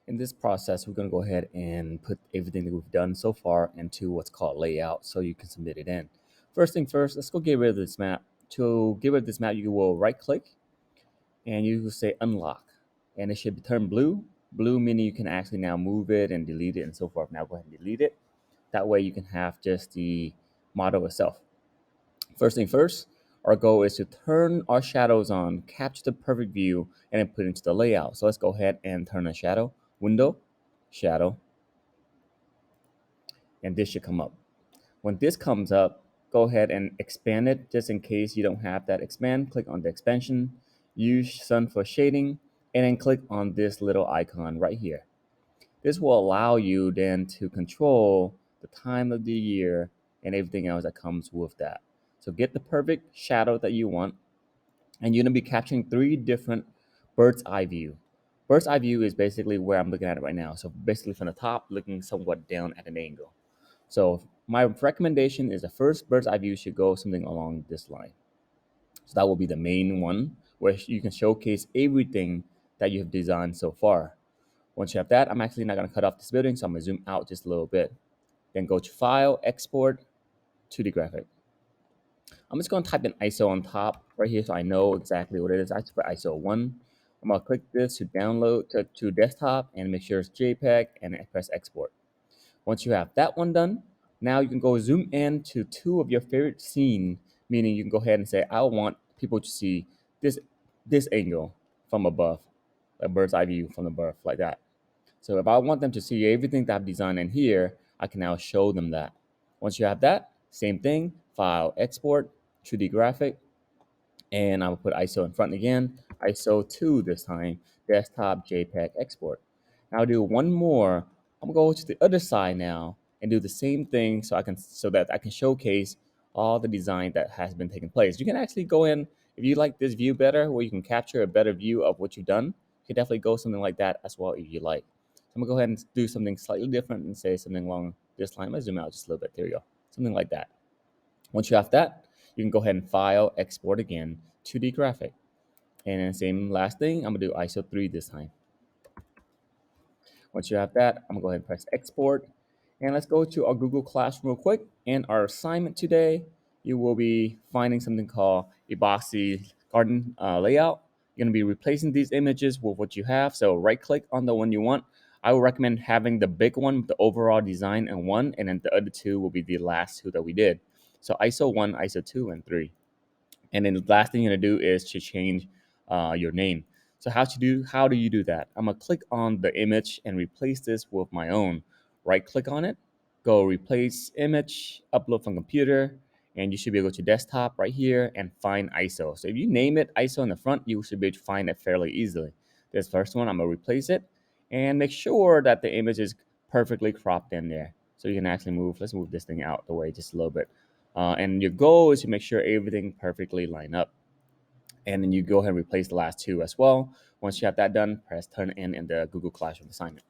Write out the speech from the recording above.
In this process, we're going to go ahead and put everything that we've done so far into what's called layout so you can submit it in. First thing first, let's go get rid of this map. To get rid of this map, you will right click and you will say unlock. And it should turn blue. Blue meaning you can actually now move it and delete it and so forth. Now go ahead and delete it. That way you can have just the model itself. First thing first, our goal is to turn our shadows on, capture the perfect view, and then put it into the layout. So let's go ahead and turn a shadow, window, shadow, and this should come up. When this comes up, go ahead and expand it just in case you don't have that expand. Click on the expansion, use sun for shading, and then click on this little icon right here. This will allow you then to control the time of the year and everything else that comes with that. So get the perfect shadow that you want, and you're gonna be capturing 3 different bird's eye view. Bird's eye view is basically where I'm looking at it right now. So basically from the top, looking somewhat down at an angle. So my recommendation is the first bird's eye view should go something along this line. So that will be the main one where you can showcase everything that you have designed so far. Once you have that, I'm actually not going to cut off this building, so I'm going to zoom out just a little bit. Then go to File, Export, 2D Graphic. I'm just going to type in ISO on top right here so I know exactly what it is. I just put ISO 1. I'm going to click this to download to desktop and make sure it's JPEG and press Export. Once you have that one done, now you can go zoom in to 2 of your favorite scene, meaning you can go ahead and say, I want people to see this angle from above, a bird's eye view from above, like that. So if I want them to see everything that I've designed in here, I can now show them that. Once you have that, same thing, file, export, 2D graphic, and I will put ISO in front again, ISO 2 this time, desktop JPEG export. Now I'll do one more. I'm gonna go to the other side now and do the same thing so that I can showcase all the design that has been taking place. You can actually go in, if you like this view better, where you can capture a better view of what you've done, you can definitely go something like that as well if you like. So I'm gonna go ahead and do something slightly different and say something along this line. Let's zoom out just a little bit. There we go. Something like that. Once you have that, you can go ahead and file, export again, 2D graphic. And then same last thing, I'm gonna do ISO 3 this time. Once you have that, I'm gonna go ahead and press export. And let's go to our Google Classroom real quick. And our assignment today, you will be finding something called Ebaldc garden layout. You're gonna be replacing these images with what you have. So right click on the one you want. I would recommend having the big one, the overall design in one, and then the other 2 will be the last 2 that we did. So ISO 1, ISO 2, and 3. And then the last thing you're gonna do is to change your name. So how do you do that? I'm gonna click on the image and replace this with my own. Right click on it, go replace image, upload from computer, and you should be able to desktop right here and find ISO. So if you name it ISO in the front, you should be able to find it fairly easily. This first one, I'm gonna replace it and make sure that the image is perfectly cropped in there. So you can actually let's move this thing out the way just a little bit. And your goal is to make sure everything perfectly line up. And then you go ahead and replace the last 2 as well. Once you have that done, press turn in the Google Classroom assignment.